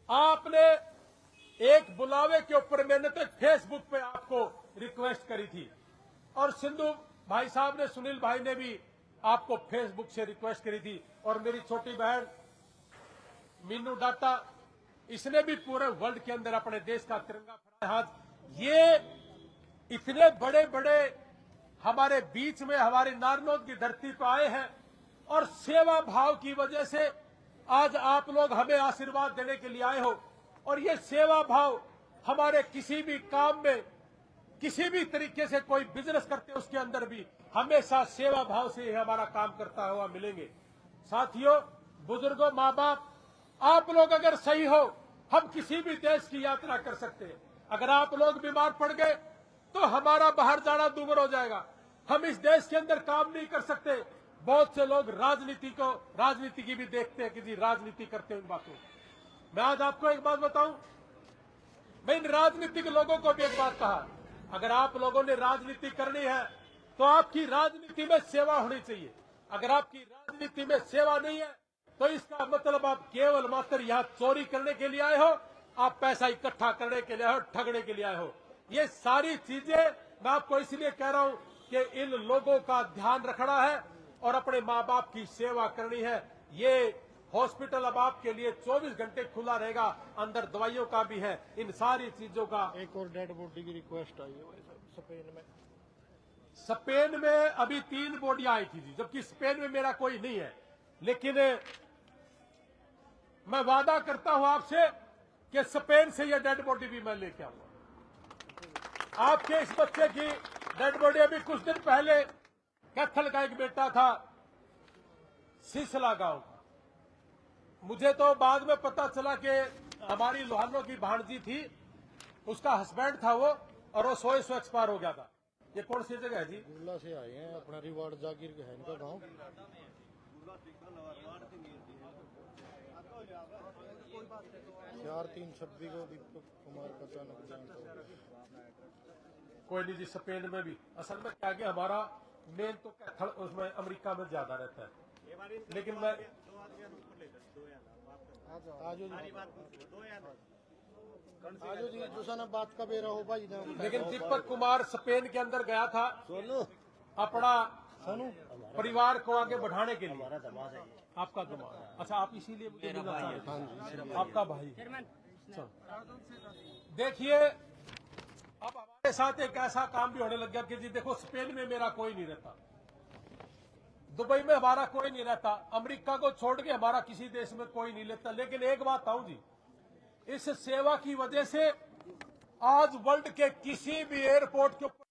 आपने एक बुलावे के ऊपर मैंने तो फेसबुक पे आपको रिक्वेस्ट करी थी और सिंधु भाई साहब ने, सुनील भाई ने भी आपको फेसबुक से रिक्वेस्ट करी थी और मेरी छोटी बहन मीनू डाटा, इसने भी पूरे वर्ल्ड के अंदर अपने देश का तिरंगा फहराया। हाथ ये इतने बड़े बड़े हमारे बीच में हमारे नारनौद की धरती पर आए हैं और सेवा भाव की वजह से आज आप लोग हमें आशीर्वाद देने के लिए आए हो। और ये सेवा भाव हमारे किसी भी काम में, किसी भी तरीके से कोई बिजनेस करते हैं उसके अंदर भी हमेशा सेवा भाव से ही हमारा काम करता हुआ मिलेंगे। साथियों, बुजुर्गों, माँ बाप, आप लोग अगर सही हो हम किसी भी देश की यात्रा कर सकते हैं। अगर आप लोग बीमार पड़ गए तो हमारा बाहर जाना दूभर हो जाएगा। हम इस देश के अंदर काम नहीं कर सकते। बहुत से लोग राजनीति की भी देखते हैं कि जी राजनीति करते हैं इन बातों। मैं आज आपको एक बात बताऊं, मैं इन राजनीतिक लोगों को भी एक बात कहा, अगर आप लोगों ने राजनीति करनी है तो आपकी राजनीति में सेवा होनी चाहिए। अगर आपकी राजनीति में सेवा नहीं है तो इसका मतलब आप केवल मात्र यहां चोरी करने के लिए आए हो, आप पैसा इकट्ठा करने के लिए आए हो, ठगने के लिए आए हो। ये सारी चीजें मैं आपको इसलिए कह रहा हूं कि इन लोगों का ध्यान रखना है और अपने माँ बाप की सेवा करनी है। ये हॉस्पिटल अब आपके लिए 24 घंटे खुला रहेगा, अंदर दवाइयों का भी है, इन सारी चीजों का। एक और डेड बॉडी की रिक्वेस्ट आई है स्पेन में। स्पेन में अभी 3 बॉडियां आई थी जी, जबकि स्पेन में मेरा कोई नहीं है। लेकिन मैं वादा करता हूं आपसे कि स्पेन से यह डेड बॉडी भी मैं लेके आऊंगा। आपके इस बच्चे की डेड बॉडी अभी कुछ दिन पहले कैथल का एक बेटा था सिसला गांव का, मुझे तो बाद में पता चला कि हमारी लोहानों की भांजी थी, उसका हस्बैंड था वो, और वो सोए सो एक्सपायर हो गया था। ये कौन सी जगह है जी? गुल्ला से आए हैं, अपना रिवार्ड जागीर है इनका गांव। 4/3/26 को दीपक कुमार का अचानक देहांत हो गया। कोई नहीं जी, स्पेन में भी असल में क्या गया, हमारा मेन तो कैथल उसमें अमेरिका में ज्यादा रहता है। लेकिन मैं आजो जी दूसरा बात का बेरा हो भाई। लेकिन दीपक कुमार स्पेन के अंदर गया था अपना परिवार को आगे बढ़ाने के लिए। आपका दमाद? अच्छा, आप इसीलिए मुझे मिलना चाहते हैं। आपका भाई। देखिए, अब हमारे साथ एक ऐसा काम भी होने लग गया कि जी देखो, स्पेन में मेरा कोई नहीं रहता, दुबई में हमारा कोई नहीं रहता, अमेरिका को छोड़ के हमारा किसी देश में कोई नहीं लेता। लेकिन एक बात आऊं जी, इस सेवा की वजह से आज वर्ल्ड के किसी भी एयरपोर्ट के ऊपर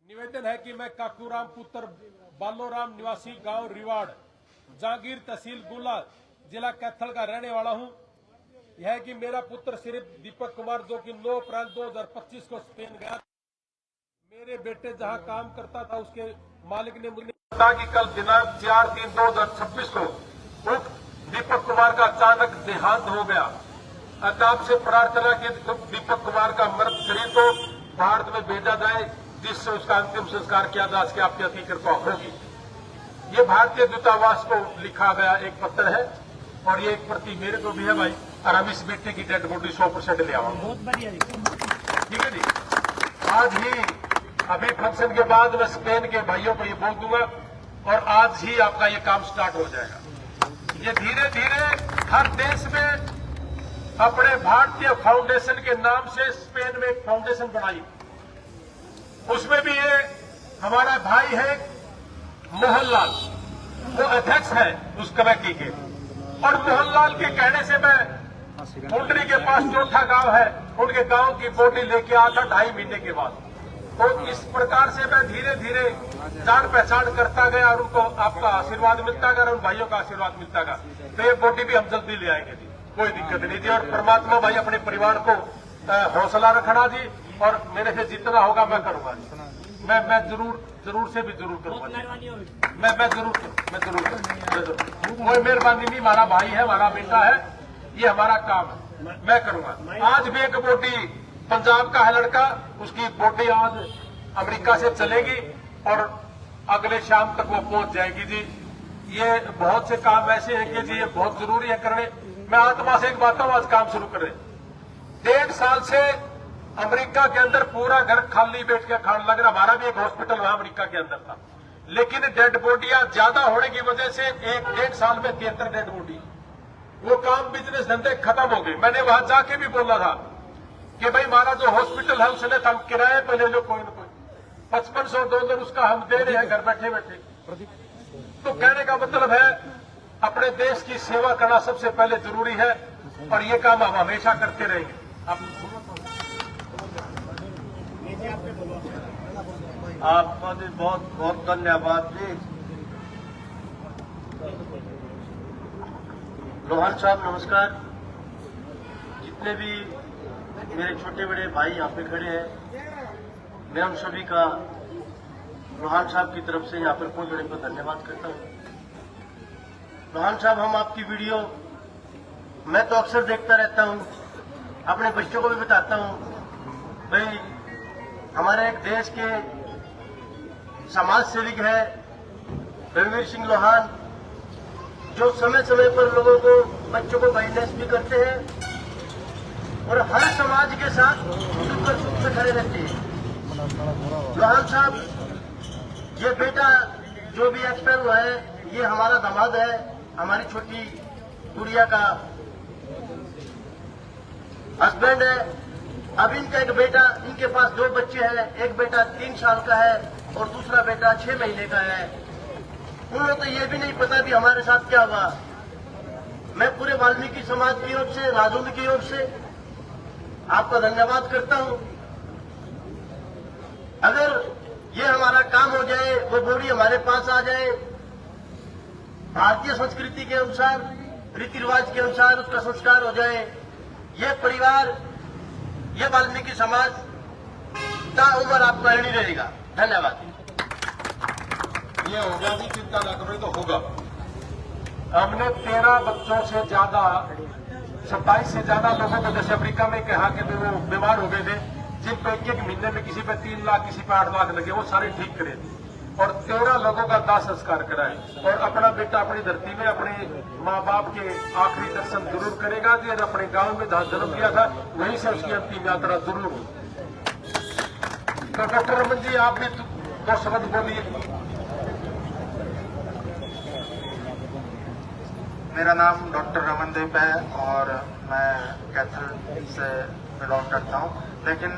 निवेदन है कि मैं काकूराम पुत्र बालोराम निवासी गांव रिवाड़, जागीर तहसील गुला, जिला कैथल का रहने वाला हूं। यह है कि मेरा पुत्र सिर्फ दीपक कुमार, जो कि 9 अप्रैल 2025 को स्पेन गया, मेरे बेटे जहां काम करता था उसके मालिक ने मुझे बताया कि कल दिनांक 4/3/2026 को उक्त दीपक कुमार का अचानक देहांत हो गया। अतः से प्रार्थना की दीपक कुमार का मृत शरीर को भारत में भेजा जाए, जिससे उसका अंतिम संस्कार किया जा सके, आपकी अति कृपा होगी। ये भारतीय दूतावास को लिखा गया एक पत्र है और ये एक प्रति मेरे को भी है भाई, और हम इस बेटे की डेड बॉडी 100% ले आवांगे। बहुत बढ़िया, ठीक है जी। आज ही अभी फंक्शन के बाद मैं स्पेन के भाइयों को ये बोल दूंगा और आज ही आपका ये काम स्टार्ट हो जाएगा। ये धीरे धीरे हर देश में अपने भारतीय फाउंडेशन के नाम से स्पेन में एक फाउंडेशन बनाई। उसमें भी ये हमारा भाई है मोहनलाल, वो अध्यक्ष है उस कमेटी के। और मोहनलाल के कहने से मैं मुंडरी के पास चौथा गांव है, उनके गांव की बॉडी लेके आया था 2.5 महीने के बाद। तो इस प्रकार से मैं धीरे धीरे जान पहचान करता गया और उनको आपका आशीर्वाद मिलता गया और उन भाइयों का आशीर्वाद मिलता गया। तो ये बॉडी भी हम जल्दी ले आएंगे जी, कोई दिक्कत नहीं जी। और परमात्मा भाई अपने परिवार को हौसला रखना जी, और मेरे से जितना होगा मैं करूंगा जी। मैं जरूर से भी जरूर करूंगा जी। मैं जरूर कोई मेहरबानी नहीं, हमारा भाई है, हमारा बेटा है, ये हमारा काम है, मैं करूंगा। आज भी एक बॉडी पंजाब का है लड़का, उसकी बॉडी आज अमेरिका से चलेगी और अगले शाम तक वो पहुंच जाएगी जी। ये बहुत से काम ऐसे हैं कि जी ये बहुत जरूरी है करने। मैं आत्मा से एक बात हूं, आज काम शुरू करें। 1.5 साल से अमेरिका के अंदर पूरा घर खाली बैठ के खाने लग रहा। हमारा भी एक हॉस्पिटल वहां अमेरिका के अंदर था, लेकिन डेड बॉडियां ज्यादा होने की वजह से 1.5 साल में 73 डेड बॉडी, वो काम बिजनेस धंधे खत्म हो गए। मैंने वहां जाके भी बोला था कि भाई हमारा जो हॉस्पिटल है उसने हम किराए पे ले लो, कोई ना कोई $5500 उसका हम दे रहे हैं घर बैठे बैठे। तो कहने का मतलब है अपने देश की सेवा करना सबसे पहले जरूरी है, और ये काम हम हमेशा करते रहेंगे। आपका भी बहुत बहुत धन्यवाद जी। लोहान साहब नमस्कार। जितने भी मेरे छोटे बड़े भाई यहाँ पे खड़े हैं, मैं उन सभी का लोहान साहब की तरफ से यहाँ पर पहुंचने पर धन्यवाद करता हूँ। लोहान साहब, हम आपकी वीडियो मैं तो अक्सर देखता रहता हूँ, अपने बच्चों को भी बताता हूँ। भाई हमारे एक देश के समाज सेविक है रणवीर सिंह लोहान, जो समय समय पर लोगों को, बच्चों को गाइडेंस भी करते हैं और हर समाज के साथ सुख और सुख से खड़े रहते हैं। लोहान साहब, ये बेटा जो भी एक्सपायर हुआ है, ये हमारा दामाद है, हमारी छोटी गुड़िया का हस्बैंड है। अब इनका एक बेटा, इनके पास 2 बच्चे हैं, एक बेटा 3 साल का है और दूसरा बेटा 6 महीने का है। उन्हें तो ये भी नहीं पता भी हमारे साथ क्या हुआ। मैं पूरे वाल्मीकि समाज की ओर से, राजौंद की ओर से आपका धन्यवाद करता हूं। अगर ये हमारा काम हो जाए, वो बॉडी हमारे पास आ जाए, भारतीय संस्कृति के अनुसार, रीति रिवाज के अनुसार उसका संस्कार हो जाए, ये परिवार, ये वाल्मीकि समाज ताउम्र आपका ऋणी रहेगा। धन्यवाद। ये होगा जी, चिंता न करो, तो होगा। हमने 13 बच्चों से ज्यादा, 27 से ज्यादा लोगों को, जैसे अफ्रीका में कहा कि वो बीमार हो गए थे, जिन पे 1 महीने में किसी पे 3 लाख, किसी पे 8 लाख लगे, वो सारे ठीक करे और 13 लोगों का दाह संस्कार कराए। और अपना बेटा अपनी धरती में अपने माँ बाप के आखिरी दर्शन जरूर करेगा जी। और अपने गांव में जहां जन्म लिया था वहीं से उसकी अंतिम यात्रा जरूर हो। तो डॉक्टर रमन जी, आप भी 2 शब्द बोलिए। मेरा नाम डॉक्टर रमन दीप है और मैं कैथल से बिलोंग करता हूँ, लेकिन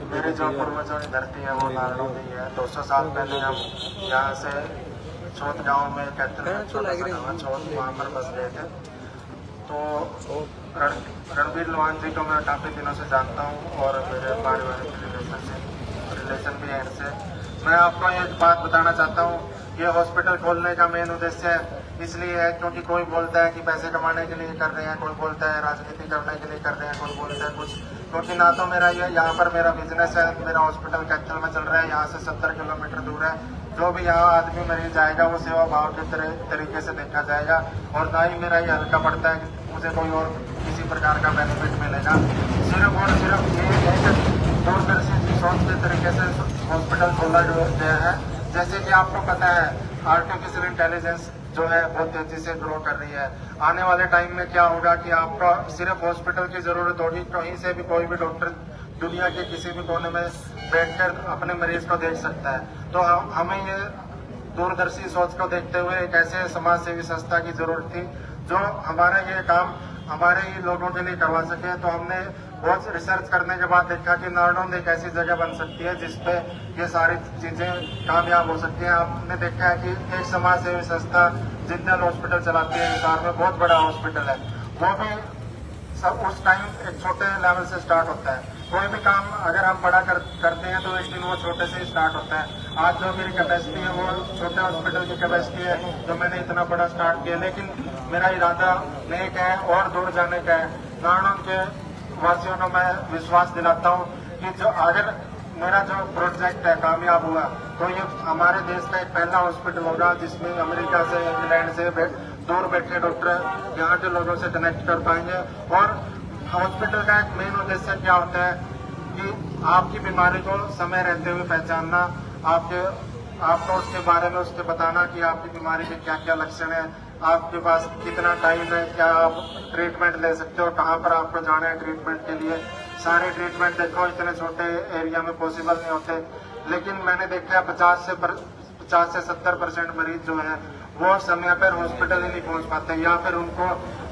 मेरे जो पूर्वजों की धरती है वो नारायण नहीं है। 200 साल पहले हम यहाँ से चौथ गांव में कैथल में छोटा सा गाँव है चौथ, वहाँ पर बस गए थे। तो रणवीर लोहान जी को मैं काफी दिनों से जानता हूँ और मेरे पारिवारिक रिलेशन भी है इनसे। मैं आपको एक बात बताना चाहता हूँ, ये हॉस्पिटल खोलने का मेन उद्देश्य इसलिए है क्योंकि कोई बोलता है कि पैसे कमाने के लिए कर रहे हैं, कोई बोलता है राजनीति करने के लिए कर रहे हैं, कोई बोलता है कुछ। क्योंकि ना तो मेरा ये यहाँ पर मेरा बिजनेस है, मेरा हॉस्पिटल कैथल में चल रहा है, यहाँ से 70 किलोमीटर दूर है। जो भी यहाँ आदमी मरीज जाएगा वो सेवा भाव के तरीके से देखा जाएगा और ना ही मेरा ये हल्का पड़ता है कि मुझे कोई और किसी प्रकार का बेनिफिट मिलेगा। सिर्फ और सिर्फ ये एक दूरदर्शी सोच के तरीके से हॉस्पिटल खोला गया है। जैसे कि आपको पता है आर्टिफिशियल इंटेलिजेंस जो है बहुत तेजी से ग्रो कर रही है। आने वाले टाइम में क्या होगा कि आपको सिर्फ हॉस्पिटल की जरूरत होगी, कहीं से भी कोई भी डॉक्टर दुनिया के किसी भी कोने में बैठकर अपने मरीज को देख सकता है। तो हमें ये दूरदर्शी सोच को देखते हुए एक ऐसे समाज सेवी संस्था की जरूरत थी जो हमारा ये काम हमारे ही लोगों के लिए करवा सके। तो हमने बहुत रिसर्च करने के बाद देखा कि नारनौंद एक ऐसी जगह बन सकती है जिसपे ये सारी चीजें कामयाब हो सकती हैं। आपने देखा है कि एक समाज सेवी संस्था जिंदल हॉस्पिटल चलाती है हिसार में, बहुत बड़ा हॉस्पिटल है, वो भी सब उस टाइम एक छोटे लेवल से स्टार्ट होता है। कोई भी काम अगर हम बड़ा करते हैं तो एक दिन वो छोटे से ही स्टार्ट होता है। आज जो मेरी कैपेसिटी है वो छोटे हॉस्पिटल की कैपेसिटी है, तो मैंने इतना बड़ा स्टार्ट किया, लेकिन मेरा इरादा नेक है और दूर जाने का है। नारनौंद के वासियों को मैं विश्वास दिलाता हूँ कि जो अगर मेरा जो प्रोजेक्ट है कामयाब हुआ तो ये हमारे देश का एक पहला हॉस्पिटल होगा जिसमें अमेरिका से, इंग्लैंड से दूर बैठे डॉक्टर यहाँ के लोगों से कनेक्ट कर पाएंगे। और हॉस्पिटल का एक मेन उद्देश्य क्या होता है कि आपकी बीमारी को समय रहते हुए पहचानना, आपको उसके बारे में उसके बताना कि आपकी बीमारी के क्या क्या लक्षण है, आपके पास कितना टाइम है, क्या आप ट्रीटमेंट ले सकते हो, कहाँ पर आपको जाना है ट्रीटमेंट के लिए। सारे ट्रीटमेंट देखो इतने छोटे एरिया में पॉसिबल नहीं होते, लेकिन मैंने देखा है 50 से 70% मरीज जो है वो समय पर हॉस्पिटल ही नहीं पहुंच पाते, या फिर उनको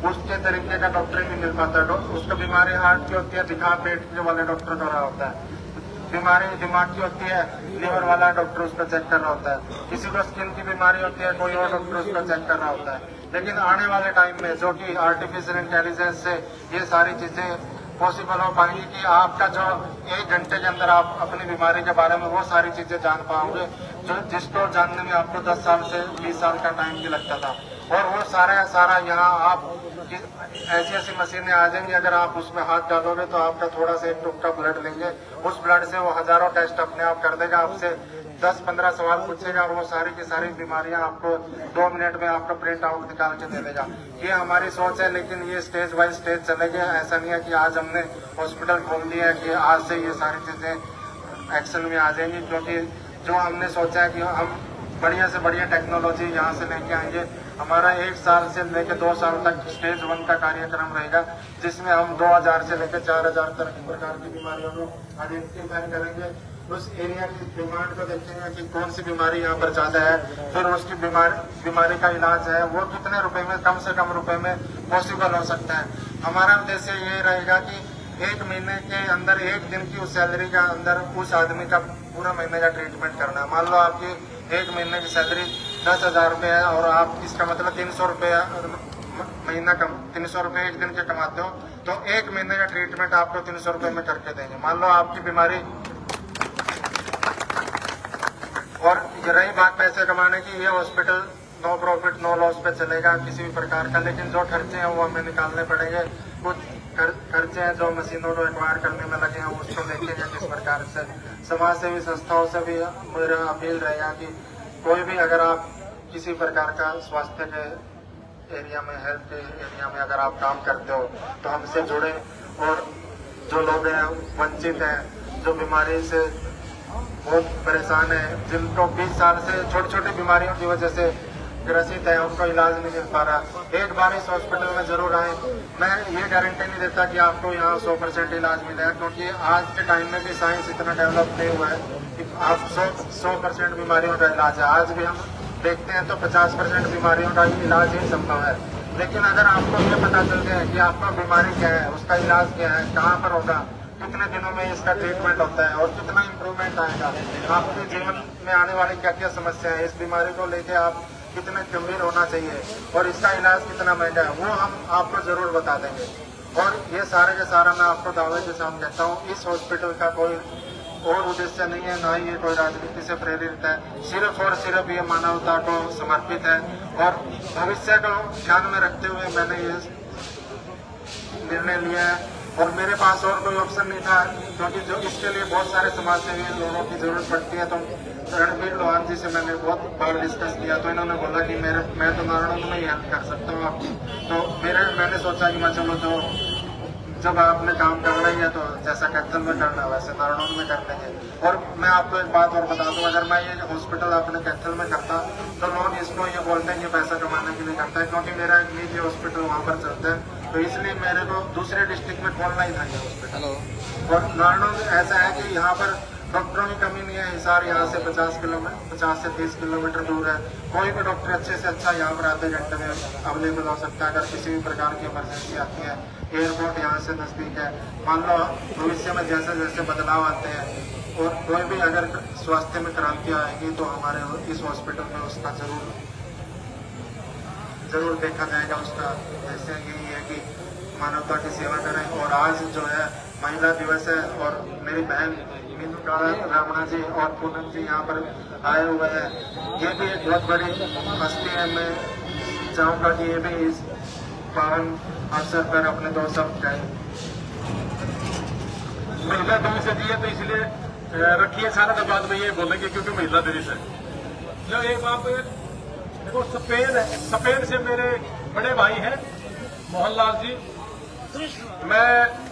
उसके तरीके का डॉक्टर नहीं मिल पाता। उसको बीमारी हार्ट की होती है, दिखा पेट के वाले डॉक्टर कर रहा होता है, बीमारी दिमाग की होती है, लिवर वाला डॉक्टर उसको चेक कर रहा होता है, किसी को स्किन की बीमारी होती है, कोई और डॉक्टर उसको चेक कर रहा होता है। लेकिन आने वाले टाइम में जो कि आर्टिफिशियल इंटेलिजेंस से ये सारी चीजें पॉसिबल हो पाएंगी कि आपका जो 1 घंटे के अंदर आप अपनी बीमारी के बारे में वो सारी चीजें जान पाओगे जो जिसको जानने में आपको 10 साल से 20 साल का टाइम भी लगता था। और वो सारा यहाँ आप ऐसी मशीनें आ जाएंगी, अगर आप उसमें हाथ डालोगे तो आपका थोड़ा सा एक टुकड़ा ब्लड लेंगे, उस ब्लड से वो हजारों टेस्ट अपने आप कर देगा, आपसे 10-15 सवाल पूछेगा और वो सारी की सारी बीमारियां आपको 2 मिनट में आपका प्रिंट आउट निकाल के दे देगा। ये हमारी सोच है, लेकिन ये स्टेज बाय स्टेज चलेगी। ऐसा नहीं है कि आज हमने हॉस्पिटल खोल दिया है कि आज से ये सारी चीजें एक्शन में आ जाएंगी, क्योंकि जो हमने सोचा है कि हम बढ़िया से बढ़िया टेक्नोलॉजी यहाँ से लेके आएंगे। हमारा 1 साल से लेकर 2 साल तक स्टेज 1 का कार्यक्रम रहेगा, जिसमें हम 2000 से लेकर 4000 तक प्रकार की बीमारियों को आइडेंटिफाई करेंगे। उस एरिया की डिमांड को देखेंगे कि कौन सी बीमारी यहाँ पर ज्यादा है, फिर उसकी बीमारी का इलाज है वो कितने रुपए में, कम से कम रुपए में पॉसिबल हो सकता है। हमारा उद्देश्य ये रहेगा कि 1 महीने के अंदर 1 दिन की उस सैलरी का अंदर उस आदमी का पूरा महीने का ट्रीटमेंट करना है। मान लो आपकी 1 महीने की सैलरी 10,000 रुपये है और आप इसका मतलब 300 रुपये महीना 300 रुपये 1 दिन के कमाते हो, तो 1 महीने का ट्रीटमेंट आपको 300 रुपये में करके देंगे। मान लो आपकी बीमारी, और रही बात पैसे कमाने की, ये hospital no profit no loss पे चलेगा किसी भी प्रकार का, लेकिन जो खर्चे हैं वो हमें निकालने पड़ेंगे। कुछ खर्चे हैं जो मशीनों को एक्वायर करने में लगे हैं, उसको देखेंगे किस प्रकार से। समाज सेवी संस्थाओं से भी मेरा अपील रहेगा कि कोई भी अगर आप किसी प्रकार का स्वास्थ्य के एरिया में, हेल्थ के एरिया में अगर आप काम करते हो तो हमसे जुड़े। और जो लोग हैं वंचित हैं, जो बीमारी से बहुत परेशान है, जिनको 20 साल से छोटी छोटी बीमारियों की वजह से ग्रसित है, उनको इलाज नहीं मिल पा रहा, एक बार इस हॉस्पिटल में जरूर आए। मैं ये गारंटी नहीं देता कि आपको यहाँ 100% इलाज मिलेगा, क्योंकि आज के टाइम में भी साइंस इतना डेवलप नहीं हुआ है कि आप 100% बीमारियों का इलाज है। आज भी हम देखते हैं तो 50% बीमारियों का इलाज ही संभव है। लेकिन अगर आपको ये पता चल गया कि आपका बीमारी क्या है, उसका इलाज क्या है, कहाँ पर होगा, कितने दिनों में इसका ट्रीटमेंट होता है और कितना इम्प्रूवमेंट आएगा, आपके जीवन में आने वाली क्या क्या समस्या है, इस बीमारी को लेके आप कितने गंभीर होना चाहिए और इसका इलाज कितना महंगा है, वो हम आपको जरूर बता देंगे। और ये सारे के सारा मैं आपको दावे के साथ कहता हूँ, इस हॉस्पिटल का कोई और उद्देश्य नहीं है, ना ही ये कोई राजनीति से प्रेरित है, सिर्फ और सिर्फ ये मानवता को समर्पित है। और भविष्य को ध्यान में रखते हुए मैंने ये निर्णय लिया है, और मेरे पास और कोई ऑप्शन नहीं था, क्योंकि जो इसके लिए बहुत सारे समाज सेवी लोगों की जरूरत पड़ती है। तो रणबीर लोहान जी से मैंने बहुत बार डिस्कस किया, तो इन्होंने बोला कि मैं तो नारायण में ही हेल्प कर सकता हूँ आपकी। तो मैंने सोचा कि मैं चलो, जो जब आपने काम करना ही है तो जैसा कैथल में करना वैसे नारायण में कर देंगे। और मैं आपको एक बात और बता दूं, अगर मैं ये हॉस्पिटल अपने कैथल में करता तो लोग इसको ये बोलते हैं कि पैसा कमाने के लिए करता है, क्योंकि मेरा एक निजी हॉस्पिटल वहाँ पर चलता है, तो इसलिए मेरे को दूसरे डिस्ट्रिक्ट में खोलना ही था ये हॉस्पिटल। और नारायण ऐसा है कि यहाँ पर डॉक्टरों की कमी नहीं है। हिसार यहाँ से 50 से 30 किलोमीटर दूर है। कोई भी डॉक्टर अच्छे से अच्छा यहाँ पर आधे घंटे में अवेलेबल हो सकता है। अगर किसी भी प्रकार की इमरजेंसी आती है, एयरपोर्ट यहाँ से नजदीक है। मान लो भविष्य में जैसे जैसे बदलाव आते हैं और कोई भी अगर स्वास्थ्य में क्रांति आएगी तो हमारे इस हॉस्पिटल में उसका जरूर देखा जाएगा। उसका जैसे यही है कि मानवता की सेवा करें। और आज जो है महिला दिवस है और मेरी बहन मीनू काला रामणा जी और पूनम जी यहाँ पर आए हुए हैं। ये भी एक बहुत बड़ी हस्ती है। मैं चाहूंगा कि ये भी इस पावन अवसर पर अपने दो शब्द कहें। महिला दिवस है जी, तो इसलिए रखिए सारा तो बाद में ये बोलेंगे क्योंकि महिला दिवस है। जो एक आप देखो स्पेन है, स्पेन से मेरे बड़े भाई हैं मोहनलाल जी। मैं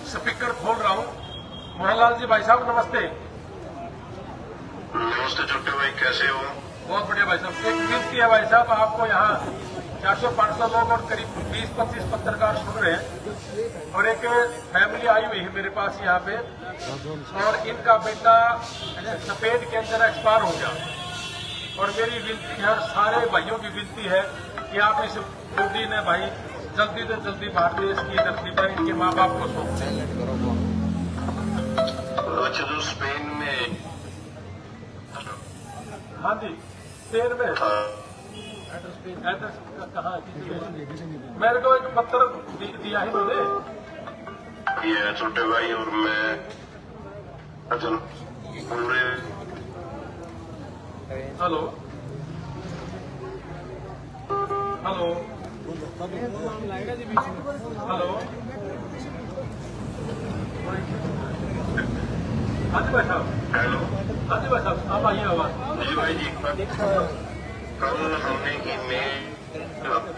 स्पीकर खोल रहा हूँ। मोहनलाल जी भाई साहब नमस्ते। नमस्ते छोटे भाई, कैसे हो? बहुत बढ़िया भाई साहब। एक विनती है भाई साहब, आपको यहाँ 400-500 लोग और करीब 20-25 पत्रकार सुन रहे हैं और एक फैमिली आई हुई है मेरे पास यहाँ पे और इनका बेटा स्पेन के अंदर एक्सपायर हो गया। और मेरी विनती है और सारे भाइयों की विनती है कि आप इस मोदी ने भाई जल्दी से जल्दी भारत देश की धरती पर इनके माँ बाप को सौंप दें। अच्छा, जो स्पेन में, हाँ जी, स्पेन में हाँ, एड्रेस कहाँ है? मेरे को एक पत्र दिया है उन्होंने। ये छोटे भाई और मैं अच्छा पूरे हेलो हेलो हेलो, हाँ जी भाई साहब। हेलो। हाँ जी भाई साहब, आप आइए आवाज। जी भाई जी, कल हमने email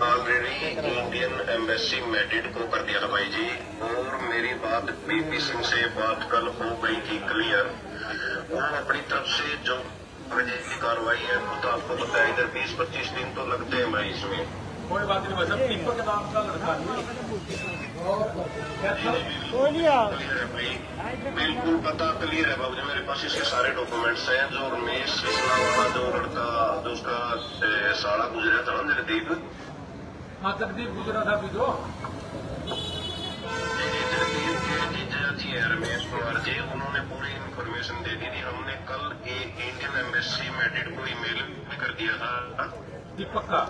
already Indian embassy Madrid को कर दिया था भाई जी, और मेरी बात बीपी सिंह से बात कल हो गई थी क्लियर। वो अपनी तरफ से जो की कार्रवाई है वो तो आपको पता है, इधर 20-25 दिन तो लगते हैं भाई इसमें। कोई बात नहीं भाई साहब, दीपक के नाम का लड़का क्लियर है भाई, बिल्कुल पता क्लियर है बाबू जी। मेरे पास इसके सारे डॉक्यूमेंट्स हैं। जो रमेश इस्लाम का जो लड़का जो उसका साला गुजरा था ना जगदीप, हाँ जगदीप गुजरा था अभी जो जगदीप के जीजा जी है रमेश कुमार जी, उन्होंने पूरी इन्फॉर्मेशन दे दी थी। हमने कल इंडियन एम्बेसी मैड्रिड को ईमेल भी कर दिया था दीपक का।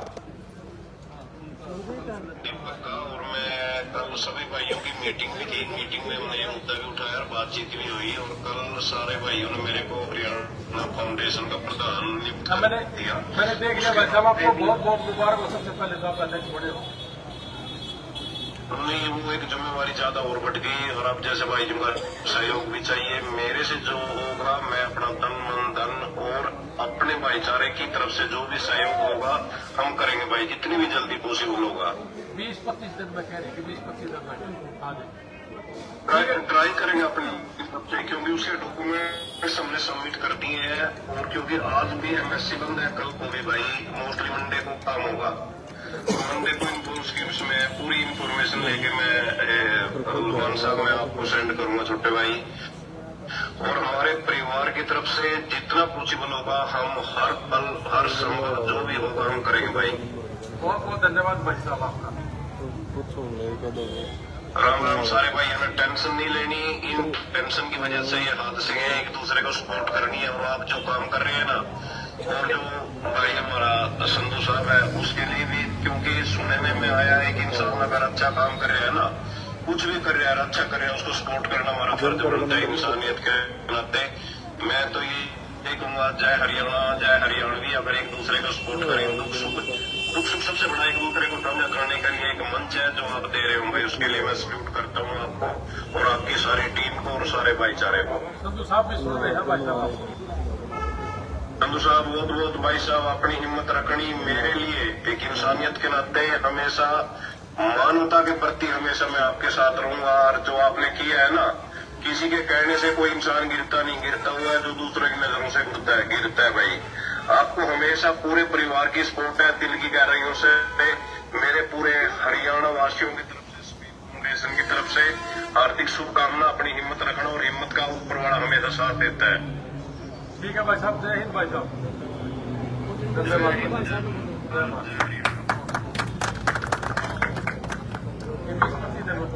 और मैं कल सभी भाइयों की मीटिंग भी की। मीटिंग में हमने ये मुद्दा भी उठाया और बातचीत भी हुई। और कल सारे भाइयों ने मेरे को हरियाणा फाउंडेशन का प्रधान नियुक्त कर दिया। मैंने देख लिया भाई साहब, आपको बहुत बहुत मुबारक हो। सबसे पहले तो आप अध्यक्ष बने हो। नहीं, वो एक जिम्मेवारी ज्यादा और बढ़ गई और अब जैसे भाई जी का सहयोग भी चाहिए। मेरे से जो होगा मैं अपना तन मन धन और अपने भाईचारे की तरफ से जो भी सहयोग होगा हम करेंगे भाई, जितनी भी जल्दी पॉसिबल होगा। 20-25 दिन में कह रहे कि 20-25 दिन में आ ट्राई करेंगे अपनी तरफ से, क्योंकि उसके डॉक्यूमेंट्स हमने सबमिट कर दिए हैं। और क्योंकि आज भी एमएससी बंद है, कल को भी भाई मोस्टली मंडे को काम होगा। मंडे को इन्फॉर्म स्कीम्स में पूरी इन्फॉर्मेशन लेके मैं भगवान साहब मैं आपको सेंड करूंगा छोटे भाई। और हमारे परिवार की तरफ से जितना पॉसिबल होगा हम हर पल हर संभव जो भी होगा हम करेंगे भाई। बहुत बहुत धन्यवाद भाई साहब आपका। राम राम सारे भाई, हमें टेंशन नहीं लेनी। इन टेंशन की वजह से ये हादसे हैं, एक दूसरे को सपोर्ट करनी है। और आप जो काम कर रहे हैं ना, और जो भाई हमारा संधू साहब है उसके लिए भी, क्योंकि सुनने में आया है कि इंसान अगर अच्छा काम कर रहे हैं ना, कुछ भी कर रहे हैं अच्छा कर रहे हैं, उसको सपोर्ट करना हमारा फर्ज बनता है इंसानियत के नाते। मैं तो ये कहूँगा जय हरियाणा जय हरियाणवी। अगर एक दूसरे को सपोर्ट करें, दुख सुख सबसे बड़ा एक दूसरे को सामना करने के लिए एक मंच है जो आप दे रहे हो भाई, उसके लिए मैं सल्यूट करता हूँ आपको और आपकी सारी टीम को और सारे भाईचारे को। संधू साहब भी सुन रहे हैं भाई साहब। संधू साहब बहुत भाई साहब अपनी हिम्मत रखनी। मेरे लिए एक इंसानियत के नाते हमेशा मानवता के प्रति हमेशा मैं आपके साथ रहूंगा। और जो आपने किया है ना, किसी के कहने से कोई इंसान गिरता नहीं, गिरता हुआ है जो दूसरे की नजरों से गिरता है भाई। आपको हमेशा पूरे परिवार की सपोर्ट है, दिल की गहराइयों से मेरे पूरे हरियाणा वासियों की तरफ से, स्पीड फाउंडेशन की तरफ से हार्दिक शुभकामना। अपनी हिम्मत रखना और हिम्मत का ऊपर वाला हमेशा साथ देता है। ठीक है भाई साहब, जय हिंद भाई साहब, धन्यवाद। जय माता।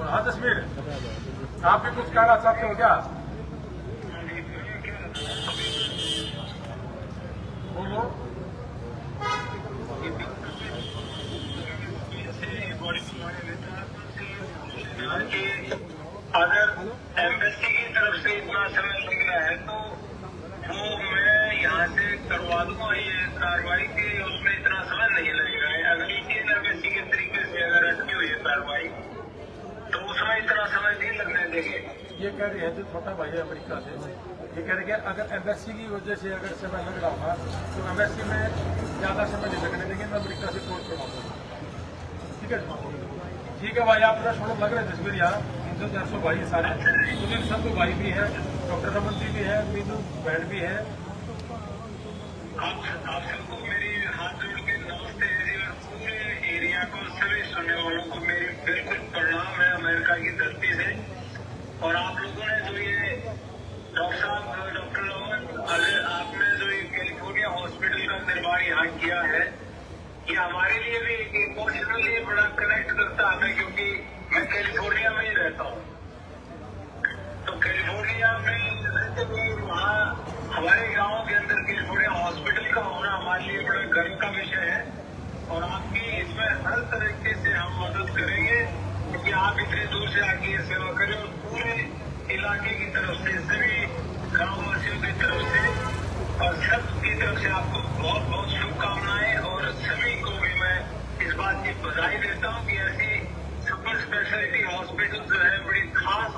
हाँ जसमीर, आप भी कुछ कहना चाहते हो क्या? बोलो। अगर एम्बेसी की तरफ से इतना समय लग रहा है तो वो मैं यहाँ से करवा दूंगा ये कार्रवाई की, उसमें इतना समय नहीं लगेगा। अगर इंडियन एम्बेसी के तरीके से अगर अटकी हुई है कार्रवाई तो उसमें इतना समय नहीं लगने देंगे। ये कह रहे हैं जो छोटा भाई है अमेरिका से, ये कह रहे हैं कि अगर एम्बेसी की वजह से अगर समय लग रहा होगा तो एम्बेसी में ज्यादा समय नहीं लगने देंगे, मैं अमेरिका से कोर्ट करवा दूंगा। ठीक है, ठीक है भाई, आप थोड़ा छोड़ो लग रहे हैं तस्वीर यहाँ 300-400 भाई है सारे, सुनील संधू भाई भी है, डॉक्टर रमन जी भी है, मीनू बहन भी है। आप सबको मेरी हाथ जोड़ के नमस्ते और पूरे एरिया को सभी सुनने वालों को मेरी बिल्कुल प्रणाम है अमेरिका की धरती से। और आप लोगों ने जो ये डॉक्टर रमन, अगर आपने जो ये कैलिफोर्निया हॉस्पिटल का निर्माण यहाँ किया है, ये हमारे लिए भी इमोशनली बड़ा कनेक्ट करता है, क्योंकि मैं कैलिफोर्निया में ही रहता हूँ। तो कैलिफोर्निया में रहते हुए वहाँ हमारे गांव के अंदर कैलिफोर्निया हॉस्पिटल का होना हमारे लिए बड़ा गर्व का विषय है। और आपकी इसमें हर तरीके से हम मदद करेंगे, क्योंकि आप इतनी दूर से आके ये सेवा करें। और पूरे इलाके की तरफ से, सभी गाँववासियों की तरफ से और सबकी तरफ से आपको बहुत बहुत शुभकामनाएं। और सभी को भी मैं इस बात की बधाई देता हूँ कि ऐसी सुपर स्पेशलिटी हॉस्पिटल जो है बड़ी खास